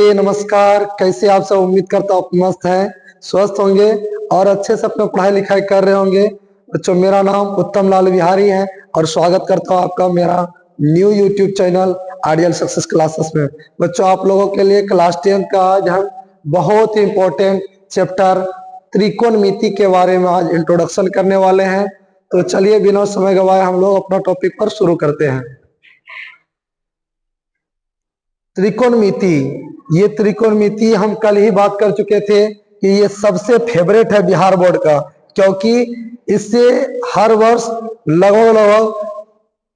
नमस्कार। कैसे आप सब? उम्मीद करता हूँ आप मस्त हैं, स्वस्थ होंगे और अच्छे से अपना पढ़ाई लिखाई कर रहे होंगे। बच्चों, मेरा नाम उत्तम लाल बिहारी है और स्वागत करता हूँ आपका मेरा new YouTube channel ideal success classes में। बच्चों, आप लोगों के लिए क्लास 10 का आज हम बहुत ही इंपॉर्टेंट चैप्टर त्रिकोणमिति के बारे में आज इंट्रोडक्शन करने वाले हैं। तो चलिए बिना समय गवाए हम लोग अपना टॉपिक पर शुरू करते हैं। त्रिकोणमिति, ये त्रिकोणमिति हम कल ही बात कर चुके थे कि ये सबसे फेवरेट है बिहार बोर्ड का, क्योंकि इससे हर वर्ष लगभग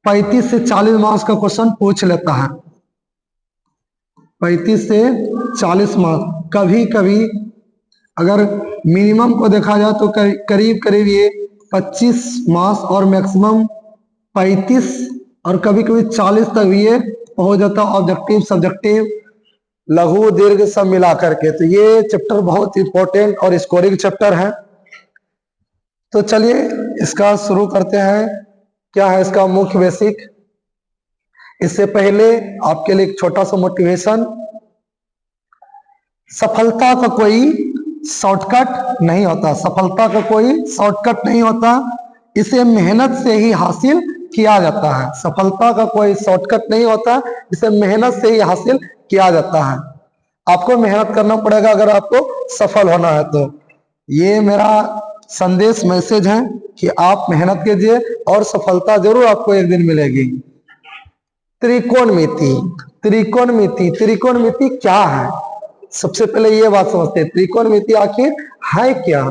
35 से 40 मार्क्स का क्वेश्चन पूछ लेता है। 35 से 40 मार्क्स, कभी कभी अगर मिनिमम को देखा जाए तो करीब करीब ये 25 मार्क्स और मैक्सिमम 35 और कभी कभी 40 तक भी ये हो जाता है। ऑब्जेक्टिव, सब्जेक्टिव, लघु, दीर्घ सब मिला करके। तो ये चैप्टर बहुत इंपॉर्टेंट और स्कोरिंग चैप्टर है। तो चलिए इसका शुरू करते हैं। क्या है इसका मुख्य बेसिक? इससे पहले आपके लिए एक छोटा सा मोटिवेशन। सफलता का कोई शॉर्टकट नहीं होता, सफलता का कोई शॉर्टकट नहीं होता, इसे मेहनत से ही हासिल किया जाता है। सफलता का कोई शॉर्टकट नहीं होता, इसे मेहनत से ही हासिल किया जाता है। आपको मेहनत करना पड़ेगा अगर आपको सफल होना है तो। ये मेरा संदेश, मैसेज है कि आप मेहनत कीजिए और सफलता जरूर आपको एक दिन मिलेगी। त्रिकोणमिति, त्रिकोणमिति, त्रिकोणमिति क्या है? सबसे पहले ये बात समझते हैं, त्रिकोणमिति आखिर है क्या?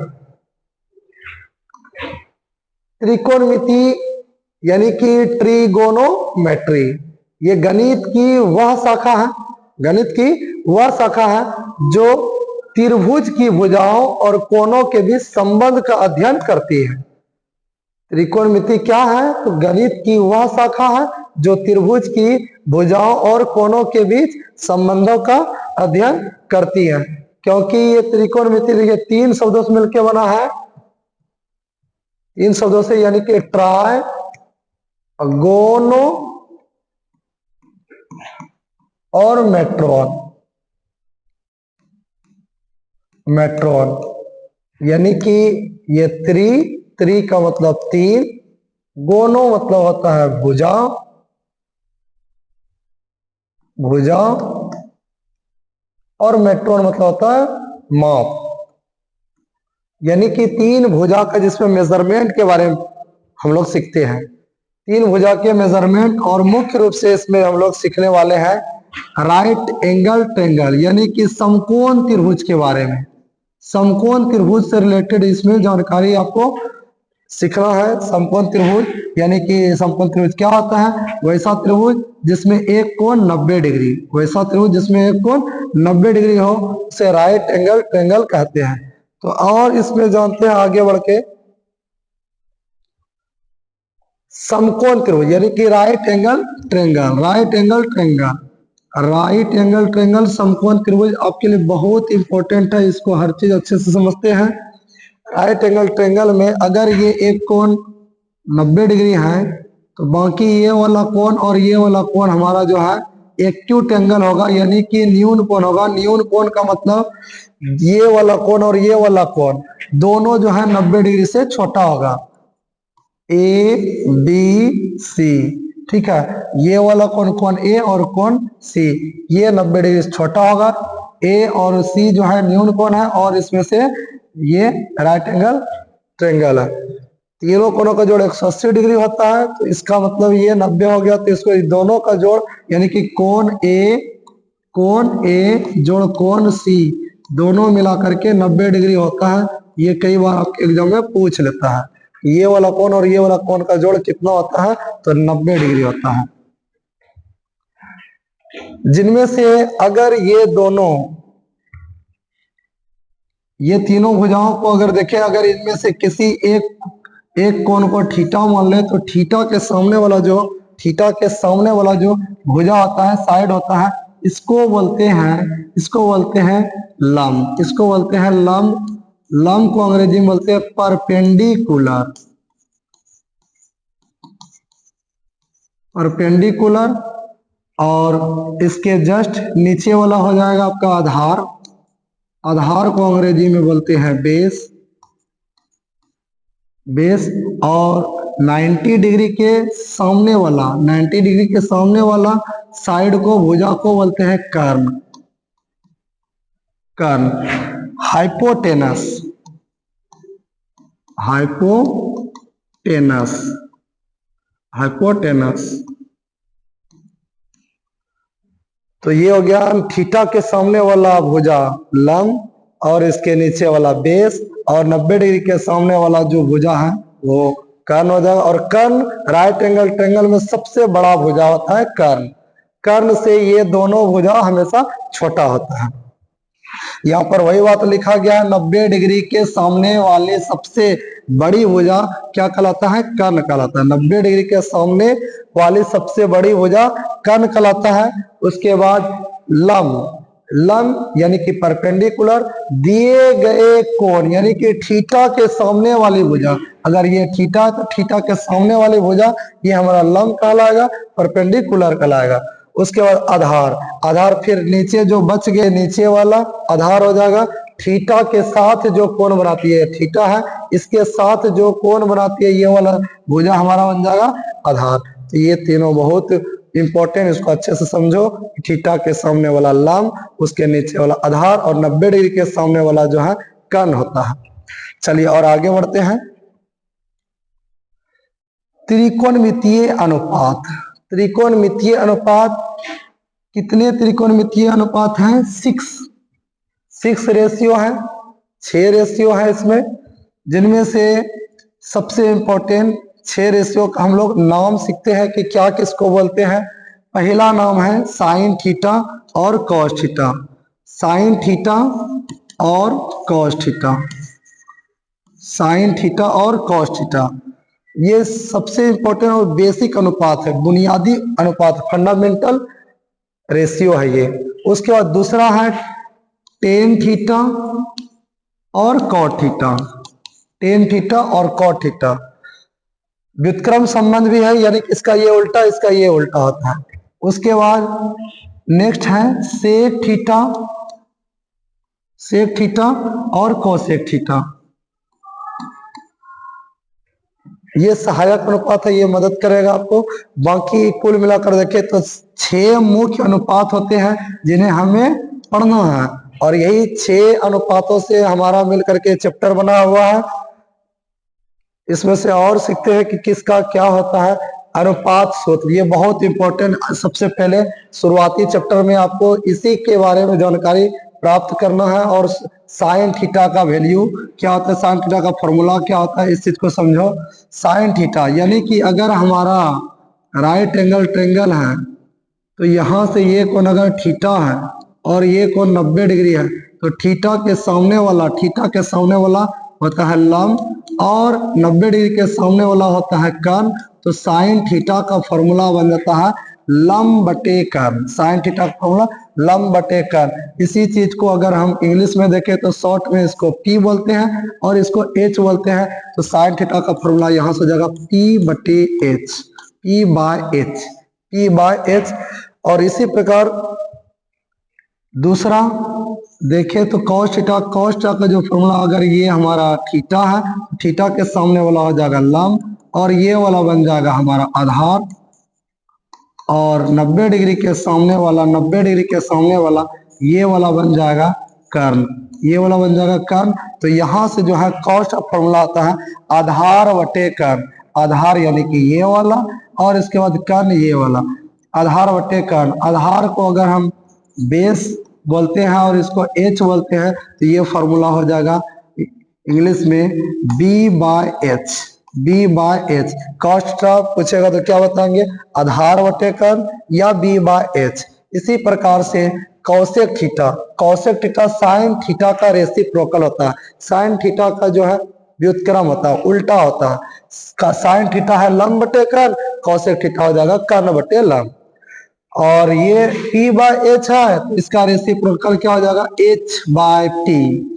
त्रिकोणमिति यानी कि ट्रिगोनोमेट्री, ये गणित की वह शाखा है, गणित की वह शाखा है जो त्रिभुज की भुजाओं और कोणों के बीच संबंध का अध्ययन करती है। त्रिकोणमिति क्या है? तो गणित की वह शाखा है जो त्रिभुज की भुजाओं और कोणों के बीच संबंधों का अध्ययन करती है। क्योंकि ये त्रिकोणमिति देखिए 3 शब्दों से मिलकर बना है, 3 शब्दों से, यानी कि ट्राई गोनो और मेट्रोन। मेट्रोन यानी कि ये त्रि का मतलब 3, गोनो मतलब होता है भुजा, भुजा, और मेट्रोन मतलब होता है माप। यानी कि 3 भुजा का, जिसमें मेजरमेंट के बारे में हम लोग सीखते हैं, 3 भुजा के मेजरमेंट। और मुख्य रूप से इसमें हम लोग सीखने वाले हैं राइट एंगल ट्रायंगल, यानी कि समकोण त्रिभुज के बारे में। समकोण त्रिभुज से रिलेटेड इसमें जानकारी आपको सीखना है। समकोण त्रिभुज यानी कि समकोण त्रिभुज क्या होता है? वैसा त्रिभुज जिसमें एक कोण 90 डिग्री, वैसा त्रिभुज जिसमें एक कोण 90 डिग्री हो, उसे राइट एंगल ट्रायंगल कहते हैं। तो और इसमें जानते हैं आगे बढ़ के, समकोण त्रिभुज यानी कि right angle triangle, right angle triangle, right angle triangle, समकोण त्रिभुज आपके लिए बहुत इंपॉर्टेंट है। इसको हर चीज अच्छे से समझते हैं। राइट एंगल ट्रायंगल में अगर ये एक कोण 90 डिग्री है तो बाकी ये वाला कोण और ये वाला कोण हमारा जो है एक्यूट एंगल होगा, यानी कि न्यून कोण होगा। न्यून कोण का मतलब ये वाला कोण और ये वाला कोण दोनों जो है 90 डिग्री से छोटा होगा। ए बी सी, ठीक है। ये वाला कोण, कोण ए और कोण सी, ये 90 डिग्री से छोटा होगा। ए और सी जो है न्यून कोण है और इसमें से ये राइट एंगल ट्रायंगल है। तीनों कोणों का जोड़ 180 डिग्री होता है, तो इसका मतलब ये 90 हो गया। तो इसको दोनों का जोड़ यानी कि कोण ए जोड़ कोण सी, दोनों मिला करके 90 डिग्री होता है। ये कई बार आपके एग्जाम में पूछ लेता है, ये वाला कोण और ये वाला कोण का जोड़ कितना होता है? तो 90 डिग्री होता है। जिनमें से अगर ये दोनों, ये तीनों भुजाओं को अगर देखें, अगर इनमें से किसी एक कोण को थीटा मान ले, तो थीटा के सामने वाला जो भुजा होता है, साइड होता है, इसको बोलते हैं लंब, इसको बोलते हैं लंब। लंब को अंग्रेजी में बोलते हैं परपेंडिकुलर, परपेंडिकुलर। और इसके जस्ट नीचे वाला हो जाएगा आपका आधार। आधार को अंग्रेजी में बोलते हैं बेस। बेस और 90 डिग्री के सामने वाला, 90 डिग्री के सामने वाला साइड को, भुजा को बोलते हैं कर्ण। कर्ण। हाइपोटेनस। हाइपोटेनस। हाइपोटेनस। तो ये हो गया थीटा के सामने वाला भुजा लंब और इसके नीचे वाला बेस, और 90 डिग्री के सामने वाला जो भुजा है वो कर्ण हो जाएगा। और कर्ण राइट एंगल ट्रायंगल में सबसे बड़ा भुजा होता है कर्ण। कर्ण से ये दोनों भुजा हमेशा छोटा होता है। यहाँ पर वही बात लिखा गया है, 90 डिग्री के सामने वाले सबसे बड़ी भुजा क्या कहलाता है? कर्ण कहलाता है। 90 डिग्री के सामने वाली सबसे बड़ी भुजा कर्ण कहलाता है। उसके बाद लंब। लंब यानी कि परपेंडिकुलर दिए गए कोण, यानी कि थीटा के सामने वाली भुजा। अगर ये थीटा, तो थीटा के सामने वाली भुजा ये हमारा लंब कहलाएगा, परपेंडिकुलर कहलाएगा। उसके बाद आधार। आधार फिर नीचे जो बच गए नीचे वाला आधार हो जाएगा। थीटा के साथ जो कोण बनाती है, थीटा है, इसके साथ जो कोण बनाती है ये वाला भुजा हमारा बन जाएगा आधार। तो ये तीनों बहुत इंपॉर्टेंट, इसको अच्छे से समझो। थीटा के सामने वाला लंब, उसके नीचे वाला आधार, और 90 डिग्री के सामने वाला जो है कर्ण होता है। चलिए और आगे बढ़ते हैं। त्रिकोणमितीय अनुपात। त्रिकोणमितीय अनुपात, कितने त्रिकोणमितीय अनुपात हैं? 6 रेशियो है, 6 रेशियो है इसमें, जिनमें से सबसे इंपॉर्टेंट 6 रेशियो का हम लोग नाम सीखते हैं कि क्या किसको बोलते हैं। पहला नाम है साइन थीटा और कॉस थीटा। साइन थीटा और कॉस थीटा। साइन थीटा और कॉस थीटा ये सबसे इंपॉर्टेंट और बेसिक अनुपात है, बुनियादी अनुपात, फंडामेंटल रेशियो है ये। उसके बाद दूसरा है टेन थीटा और कॉट थीटा। टेन थीटा और कॉट थीटा व्युत्क्रम संबंध भी है, यानी इसका ये उल्टा, इसका ये उल्टा होता है। उसके बाद नेक्स्ट है सेक थीटा, सेक थीटा और कोसेक थीटा। ये सहायक अनुपात है, ये मदद करेगा आपको। बाकी कुल मिलाकर देखें तो 6 मुख्य अनुपात होते हैं जिन्हें हमें पढ़ना है, और यही 6 अनुपातों से हमारा मिलकर के चैप्टर बना हुआ है। इसमें से और सीखते हैं कि किसका क्या होता है अनुपात सूत्र। ये बहुत इंपॉर्टेंट, सबसे पहले शुरुआती चैप्टर में आपको इसी के बारे में जानकारी प्राप्त करना है। और साइन थीटा का वैल्यू क्या होता है, साइन थीटा का फॉर्मूला क्या होता है, इस चीज को समझो। साइन थीटा यानी कि अगर हमारा राइट एंगल ट्रायंगल है, तो यहाँ से ये कोण अगर थीटा है और ये कोण 90 डिग्री है, तो थीटा के सामने वाला, थीटा के सामने वाला होता है लंब, और 90 डिग्री के सामने वाला होता है कर्ण। तो साइन थीटा का फॉर्मूला बन जाता है लंब बटे कर्ण। साइन थीटा का फॉर्मूला लंब बटे कर्ण। इसी चीज को अगर हम इंग्लिश में देखें तो शॉर्ट में इसको P बोलते हैं और इसको H बोलते हैं। तो साइन थीटा का फॉर्मूला यहाँ से हो जाएगा P बटे H, P by H, P by H। और इसी प्रकार दूसरा देखें तो कॉस थीटा, कॉस थीटा का जो फॉर्मूला, अगर ये हमारा थीटा है, थीटा के सामने वाला हो जाएगा लंब, और ये वाला बन जाएगा हमारा आधार, और 90 डिग्री के सामने वाला, 90 डिग्री के सामने वाला ये वाला बन जाएगा कर्ण, ये वाला बन जाएगा कर्ण। तो यहाँ से जो है कॉस का फॉर्मूला आता है आधार बटे कर्ण। आधार यानी कि ये वाला, और इसके बाद कर्ण ये वाला, आधार बटे कर्ण। आधार को अगर हम बेस बोलते हैं और इसको H बोलते हैं, तो ये फॉर्मूला हो जाएगा इंग्लिश में B by H, B by H। Cos theta पूछेगा तो क्या बताएंगे, आधार बटे कर्ण या B बाय H। इसी प्रकार से कौसेक थीटा, कौसेक थीटा साइन थीटा का रेसिप्रोकल होता है। साइन थीटा का जो है व्युत्क्रम होता है, उल्टा होता है। साइन थीटा है लंब बटे कर्ण, कौसेक थीटा हो जाएगा कर्ण बटे लंब। और ये P बाय H है, तो इसका रेसिप्रोकल क्या हो जाएगा, H by P,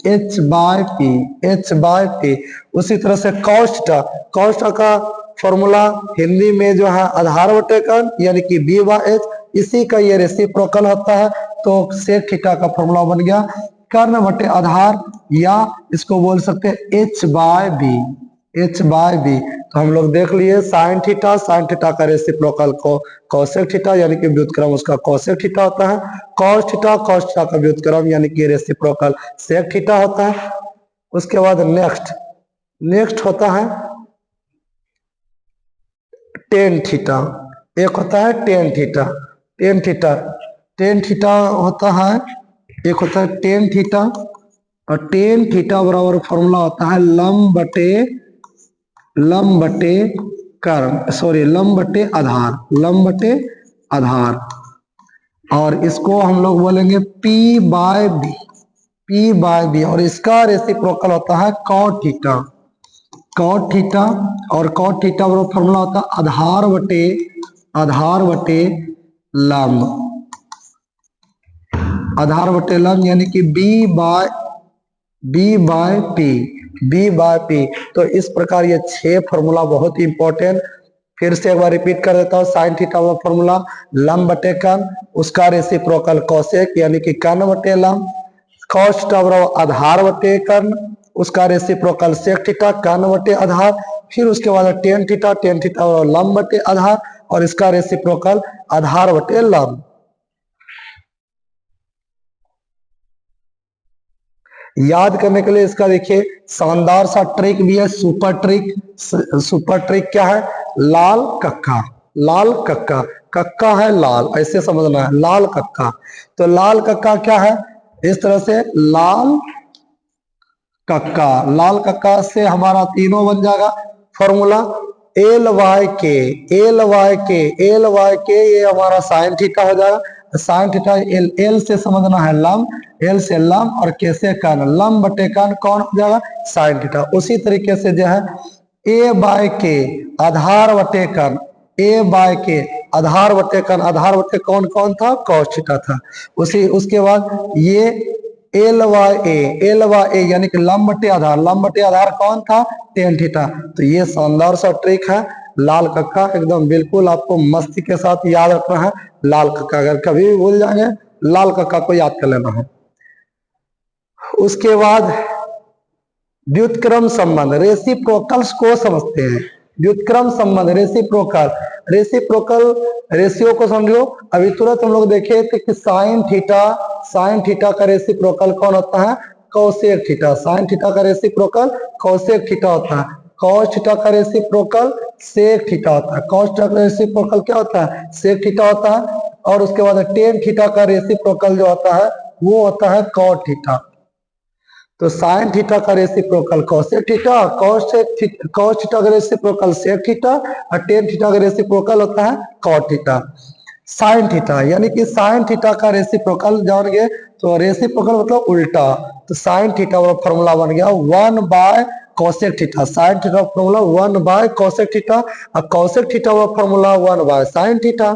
H by P, H by P। उसी तरह से कॉस थीटा, कॉस थीटा का फॉर्मूला हिंदी में जो है आधार बटे कर्ण यानी कि B बाय H, इसी का ये रेसिप्रोकल होता है। तो सेक थीटा का फॉर्मूला बन गया कर्ण बटे आधार, या इसको बोल सकते हैं H by B, H by B. तो हम लोग देख लिए साइन थीटा का रेसिप्रोकल को कोसेक थीटा यानी कि व्युत्क्रम उसका कोसेक थीटा होता है, कॉस थीटा का व्युत्क्रम यानी कि रेसिप्रोकल सेक थीटा होता है। उसके बाद नेक्स्ट होता है टेन थीटा, एक होता है टेन थीटा होता है, एक होता है टेन थीटा, और टेन थीटा बराबर फॉर्मूला होता है लंब बटे कर्ण, सॉरी लंब बटे आधार, और इसको हम लोग बोलेंगे P बाय बी, और इसका रेसिप्रोकल होता है कॉट थीटा, और कॉट थीटा बराबर फॉर्मूला होता है आधार बटे लंब यानी कि बी बाय पी। तो इस प्रकार ये 6 फॉर्मूला बहुत इंपॉर्टेंट, फिर से एक बार रिपीट कर देता हूँ। साइन थीटा का फॉर्मूला लंब बटे कर्ण, उसका रेसिप्रोकल कोसेक यानी कि कर्ण बटे लंब, कॉस थीटा बराबर आधार बटे कर्ण, उसका रेसिप्रोकल सेक थीटा कर्ण बटे आधार, फिर उसके बाद टेन थीटा बराबर लंब बटे आधार, और इसका रेसिप्रोकल आधार बटे लंब। याद करने के लिए इसका देखिए शानदार सा ट्रिक भी है, सुपर ट्रिक क्या है? लाल कक्का है लाल, ऐसे समझना है लाल कक्का। तो लाल कक्का क्या है? इस तरह से लाल कक्का से हमारा तीनों बन जाएगा फॉर्मूला एल वाई के, ये हमारा साइन थीटा हो जाएगा। साइन थीटा एल से समझना है लंब, एल से लंब, और के से कर्ण, लंब बटे कर्ण कौन हो जाएगा? Sine theta. उसी तरीके से जो है ए बाय के आधार बटे कर्ण, आधार बटे कौन था? कॉस थीटा था। उसके बाद ये एल वाई ए यानी कि लंब बटे आधार कौन था? Tan theta. तो ये शानदार सा ट्रिक है लाल कक्का, एकदम बिल्कुल आपको मस्ती के साथ याद रखना है लाल कक्का, अगर कभी भी भूल जाएंगे लाल कक्का को याद कर लेना है। उसके बाद व्युत्क्रम संबंध, रेसिप्रोकल्स को समझते हैं। व्युत्क्रम संबंध रेसिप्रोकल रेशियो को समझो। अभी तुरंत हम लोग देखे थे कि साइन थीटा का रेसिप्रोकल कौन होता है? Cosec theta. साइन थीटा का रेसिप्रोकल कोसेक थीटा होता है। कॉस थीटा का रेसिप्रोकल सेक थीटा होता है। कॉस थीटा का रेसिप्रोकल क्या होता है? सेक थीटा होता है। और उसके बाद टेन थीटा का रेसिप्रोकल जो होता है वो होता है कॉट थीटा। तो साइन थीटा का reciprocal cosec theta, cos theta का रेसिप्रोकल सेक थीटा, और टेन थीटा का रेसिप्रोकल होता है कॉट थीटा। साइन थीटा यानी कि साइन थीटा का रेसिप्रोकल जान गए, तो रेसिप्रोकल मतलब उल्टा। तो साइन थीटा का फॉर्मूला बन गया 1 bye cosec theta. Sign theta का फॉर्मूला 1 बाय कोसेक थीटा, और कोसेक थीटा का फॉर्मूला 1 बाय साइन थीटा।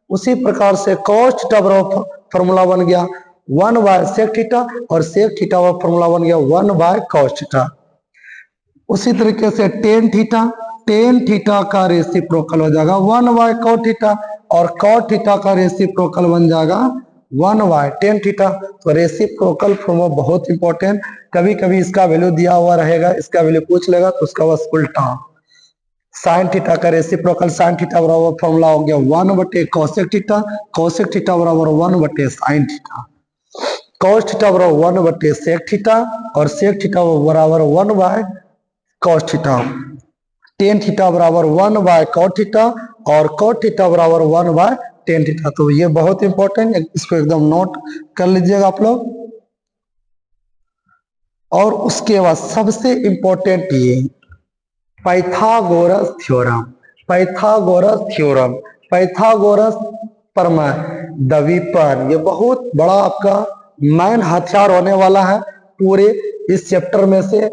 उसी प्रकार से कॉस थीटा का फॉर्मूला बन गया 1 बाय सेक थीटा, और सेक थीटा का फॉर्मूला बन गया 1 बाय कॉस थीटा। उसी तरीके से टेन थीटा का रेसिप्रोकल हो जाएगा 1 बाय कॉट थीटा, और कॉट थीटा का रेसिप्रोकल बन जाएगा 1 बाय टेन थीटा। तो रेसिप्रोकल फॉर्मूला बहुत इंपॉर्टेंट, कभी कभी इसका वैल्यू दिया हुआ रहेगा, इसका वैल्यू पूछ लेगा तो उसका बस उल्टा। साइन थीटा का रेसिप्रोकल साइन थीटा बराबर फॉर्मूला हो गया 1 बटे कोसेक थीटा बराबर 1 बटे साइन थीटा, कॉस थीटा बराबर 1 बटे सेक थीटा, और सेक थीटा बराबर 1 by cos theta. Tan theta बराबर 1 बाय कॉट थीटा, और कॉट थीटा बराबर 1 बाय टेन थीटा। तो ये बहुत इंपॉर्टेंट, इसको एकदम नोट कर लीजिएगा आप लोग। और उसके बाद सबसे इंपॉर्टेंट ये पाइथागोरस प्रमेय, द्विपद, ये बहुत बड़ा आपका मैन हथियार होने वाला है पूरे इस चैप्टर में से।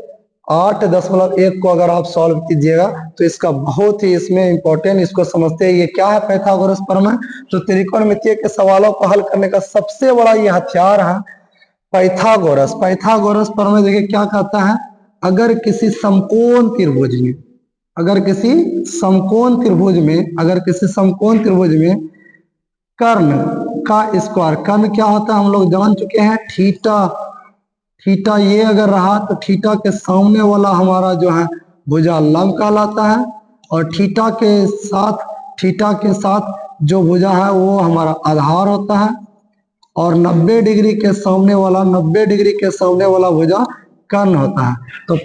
8.1 को अगर आप सॉल्व कीजिएगा तो इसका बहुत ही इसमें इंपॉर्टेंट, इसको समझते हैं। ये क्या है पाइथागोरस प्रमेय? तो त्रिकोणमितीय के सवालों को हल करने का सबसे बड़ा ये हथियार है पाइथागोरस प्रमेय। देखिए क्या कहता है, अगर किसी समकोण त्रिभुज में कर्ण का स्क्वायर, कर्ण क्या होता है हम लोग जान चुके हैं, थीटा। थीटा ये अगर रहा तो थीटा के सामने वाला हमारा जो है भुजा लंब कहलाता है, और थीटा के साथ जो भुजा है वो हमारा आधार होता है, और 90 डिग्री के सामने वाला 90 डिग्री के सामने वाला भुजा कर्ण होता है। तो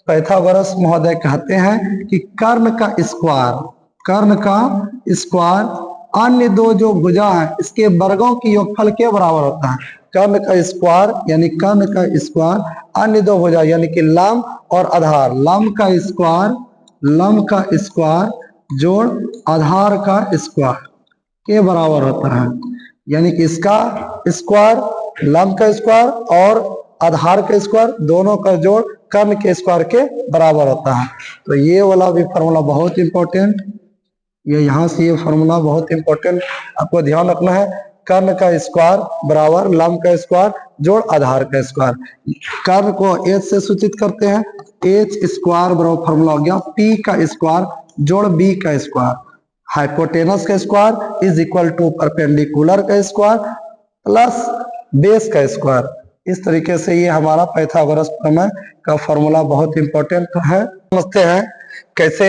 पाइथागोरस महोदय कहते हैं कि कर्ण का स्क्वायर अन्य दो जो भुजा है इसके वर्गों की योगफल के बराबर होता है। कर्ण का स्क्वायर यानी कर्ण का स्क्वायर अन्य दो भुजा यानी कि लंब और आधार, लंब का स्क्वायर जोड़ आधार का स्क्वायर के बराबर होता है। यानी कि इसका स्क्वायर, लंब का स्क्वायर और आधार का स्क्वायर दोनों का जोड़ कर्ण के स्क्वायर के बराबर होता है। तो ये वाला भी फॉर्मूला बहुत इंपॉर्टेंट, ये यहाँ से ये फॉर्मूला बहुत इंपॉर्टेंट आपको ध्यान रखना है। कर्ण का स्क्वायर बराबर लंब का स्क्वायर जोड़ आधार का स्क्वायर। कर्ण को एच से सूचित करते हैं, एच स्क्वायर बराबर फॉर्मूला हो गया पी का स्क्वायर जोड़ बी का स्क्वायर। हाइपोटेनस का square is equal to perpendicular का स्क्वायर प्लस बेस का स्क्वायर। इस तरीके से ये हमारा पाइथागोरस प्रमेय का फॉर्मूला बहुत इंपॉर्टेंट है। समझते हैं कैसे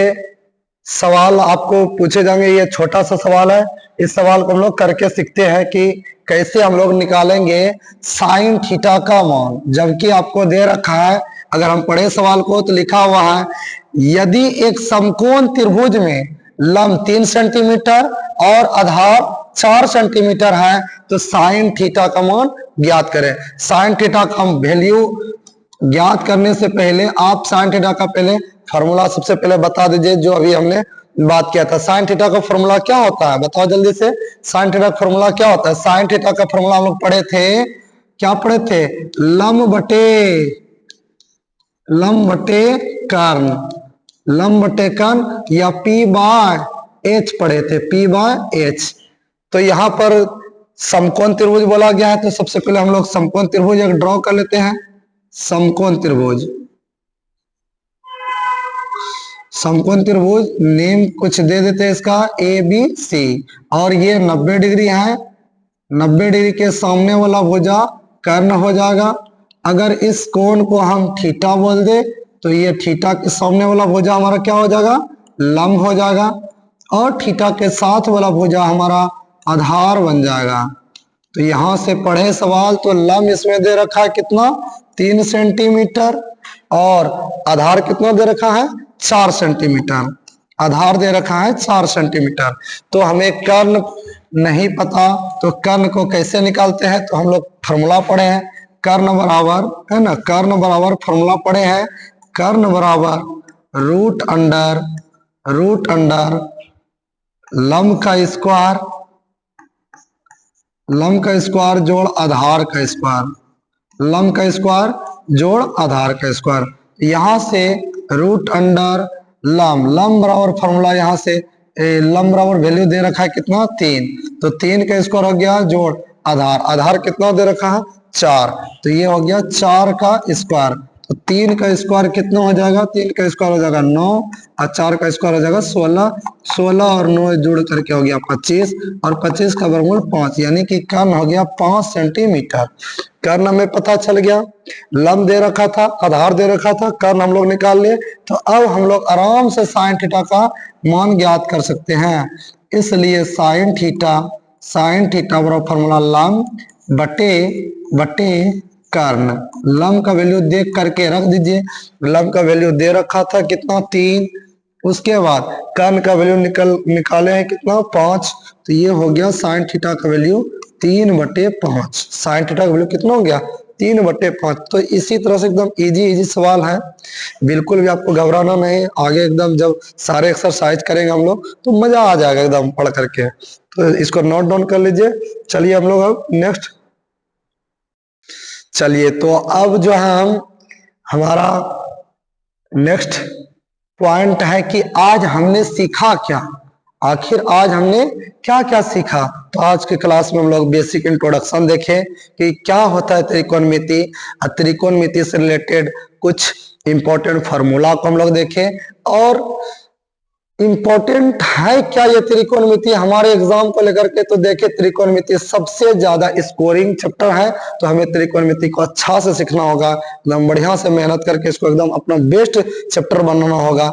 सवाल आपको पूछे जाएंगे। ये छोटा सा सवाल है, इस सवाल को हम लोग करके सीखते हैं कि कैसे हम लोग निकालेंगे साइन थीटा का मान, जबकि आपको दे रखा है, अगर हम पढ़े सवाल को तो लिखा हुआ है यदि एक समकोण त्रिभुज में लंब 3 सेंटीमीटर और आधार 4 सेंटीमीटर है तो साइन थीटा का मान ज्ञात करें। साइन थीटा का वैल्यू ज्ञात करने से पहले आप साइन थीटा का पहले फॉर्मूला सबसे पहले बता दीजिए, जो अभी हमने बात किया था। साइन थीटा का फॉर्मूला क्या होता है बताओ जल्दी से। साइन थीटा का फॉर्मूला क्या होता है? साइन थीटा का फॉर्मूला हम लोग पढ़े थे, क्या पढ़े थे? लंब बटे कर्ण या पी बाय एच पढ़े थे, पी बाय एच। तो यहाँ पर समकोण त्रिभुज बोला गया है, तो सबसे पहले हम लोग समकोण त्रिभुज एक ड्रॉ कर लेते हैं। समकोण त्रिभुज नेम कुछ दे देते हैं इसका ए बी सी, और ये 90 डिग्री है। 90 डिग्री के सामने वाला भुजा कर्ण हो जाएगा। अगर इस कोण को हम थीटा बोल दे तो ये थीटा के सामने वाला भुजा हमारा क्या हो जाएगा? लंब हो जाएगा, और थीटा के साथ वाला भुजा हमारा आधार बन जाएगा। तो यहां से पढ़े सवाल तो लंब इसमें दे रखा है कितना? 3 सेंटीमीटर, और आधार कितना दे रखा है? 4 सेंटीमीटर। आधार दे रखा है 4 सेंटीमीटर। तो हमें कर्ण नहीं पता, तो कर्ण को कैसे निकालते हैं? तो हम लोग फॉर्मूला पढ़े हैं, कर्ण बराबर, है ना, कर्ण बराबर फॉर्मूला पढ़े हैं, कर्ण बराबर रूट अंडर लंब का स्क्वायर जोड़ आधार का स्क्वायर, लंब का स्क्वायर जोड़ आधार का स्क्वायर। यहां से रूट अंडर लंब बराबर फॉर्मूला, यहाँ से लंब बराबर वैल्यू दे रखा है कितना? 3, तो 3 का स्क्वायर हो गया जोड़ आधार कितना दे रखा है? 4, तो ये हो गया 4 का स्क्वायर। तो 3 का स्क्वायर कितना हो जाएगा? 3 का स्क्वायर हो जाएगा 9, और 4 का स्क्वायर हो जाएगा 16। 16 और 9 जुड़ करके हो गया 25, और 25 का वर्गमूल 5, यानी कि कर्ण हो गया 5 सेंटीमीटर। कर्ण हमें पता चल गया, लंब दे रखा था, आधार दे रखा था, कर्ण हम लोग निकाल लिए। तो अब हम लोग आराम से साइन थीटा का मान ज्ञात कर सकते हैं। इसलिए साइन थीटा बराबर फॉर्मूला लंब बटे कर्ण। लंब का वैल्यू देख करके रख दीजिए, लंब का वैल्यू दे रखा था कितना? 3। उसके बाद कर्ण का वैल्यू निकाले हैं कितना? 5। तो ये हो गया साइन थीटा का वैल्यू 3/5। साइन थीटा का वैल्यू कितना हो गया? 3/5। तो इसी तरह से एकदम इजी सवाल है, बिल्कुल भी आपको घबराना नहीं। आगे एकदम जब सारे एक्सरसाइज करेंगे हम लोग तो मजा आ जाएगा एकदम पढ़ करके। तो इसको नोट डाउन कर लीजिए। चलिए हम लोग अब नेक्स्ट, चलिए तो अब जो है हमारा नेक्स्ट पॉइंट है कि आज हमने सीखा क्या, आखिर आज हमने क्या क्या सीखा। तो आज के क्लास में हम लोग बेसिक इंट्रोडक्शन देखें कि क्या होता है त्रिकोणमिति, और त्रिकोणमिति से रिलेटेड कुछ इंपॉर्टेंट फार्मूला को हम लोग देखें, और इंपॉर्टेंट है क्या ये त्रिकोणमिति हमारे एग्जाम को लेकर के? तो देखिए त्रिकोणमिति सबसे ज्यादा स्कोरिंग चैप्टर है, तो हमें त्रिकोणमिति को अच्छा से सीखना होगा, एकदम बढ़िया से मेहनत करके इसको एकदम अपना बेस्ट चैप्टर बनाना होगा।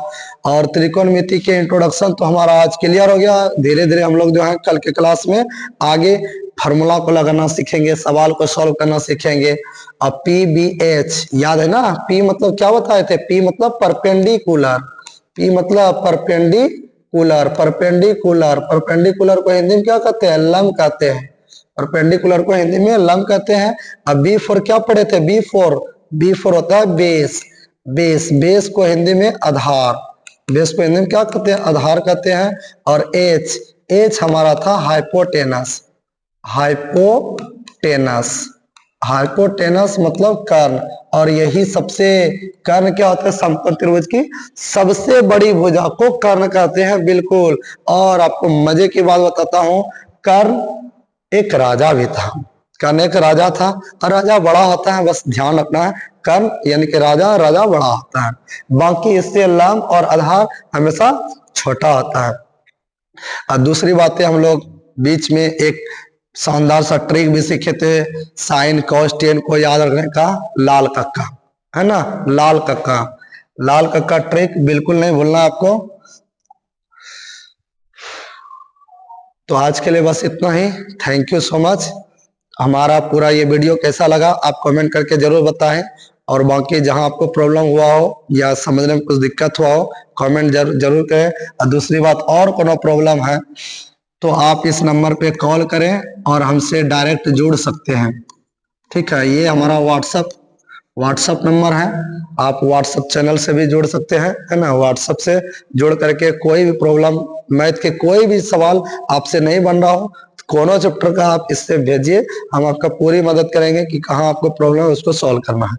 और त्रिकोणमिति के इंट्रोडक्शन तो हमारा आज क्लियर हो गया। धीरे धीरे हम लोग जो है कल के क्लास में आगे फार्मूला को लगाना सीखेंगे, सवाल को सॉल्व करना सीखेंगे। अब PBH याद है ना? P मतलब क्या बताए थे? P मतलब परपेंडिकुलर, P मतलब परपेंडिकुलर, परपेंडिकुलर, परपेंडिकुलर को हिंदी में क्या कहते हैं? लंब कहते हैं। परपेंडिकुलर को हिंदी में लंब कहते हैं। अब B4 क्या पढ़े थे? B4 होता है बेस, बेस, बेस को हिंदी में आधार, बेस को हिंदी में क्या कहते हैं? आधार कहते हैं। और H हमारा था हाइपोटेनस, हाइपोटेनस, हाइपोटेनस मतलब कर्ण। और यही सबसे, कर्ण क्या होता है? समकोण त्रिभुज की सबसे बड़ी भुजा को कर्ण कहते हैं, बिल्कुल। और आपको मजे की बात बताता हूं, कर्ण एक राजा भी था, कर्ण एक राजा था। और राजा बड़ा होता है, बस ध्यान रखना है, कर्ण यानी कि राजा, राजा बड़ा होता है, बाकी इससे लंब और आधार हमेशा छोटा होता है। और दूसरी बात है, हम लोग बीच में एक शानदार सा ट्रिक भी सीखे थे, साइन कॉस टेन को याद रखने का, लाल कक्का है ना, लाल कक्का, लाल कक्का ट्रिक बिल्कुल नहीं भूलना आपको। तो आज के लिए बस इतना ही। Thank you so much. हमारा पूरा ये वीडियो कैसा लगा आप कमेंट करके जरूर बताएं। और बाकी जहां आपको प्रॉब्लम हुआ हो या समझने में कुछ दिक्कत हुआ हो, कमेंट जरूर करें। और दूसरी बात, और कोनो प्रॉब्लम है तो आप इस नंबर पे कॉल करें और हमसे डायरेक्ट जुड़ सकते हैं, ठीक है? ये हमारा व्हाट्सएप नंबर है, आप व्हाट्सएप चैनल से भी जुड़ सकते हैं, है ना? व्हाट्सएप से जुड़ करके कोई भी प्रॉब्लम, मैथ के कोई भी सवाल आपसे नहीं बन रहा हो, कोनो चैप्टर का आप इससे भेजिए, हम आपका पूरी मदद करेंगे कि कहाँ आपको प्रॉब्लम है उसको सॉल्व करना है।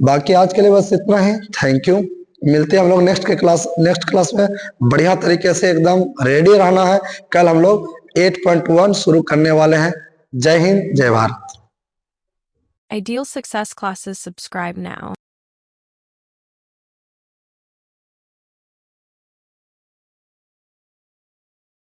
बाकी आज के लिए बस इतना ही। Thank you. मिलते हैं हम लोग नेक्स्ट क्लास में। बढ़िया तरीके से एकदम रेडी रहना है। कल हम लोग 8.1 शुरू करने वाले हैं। जय हिंद, जय Bharat. Ideal Success classes subscribe now.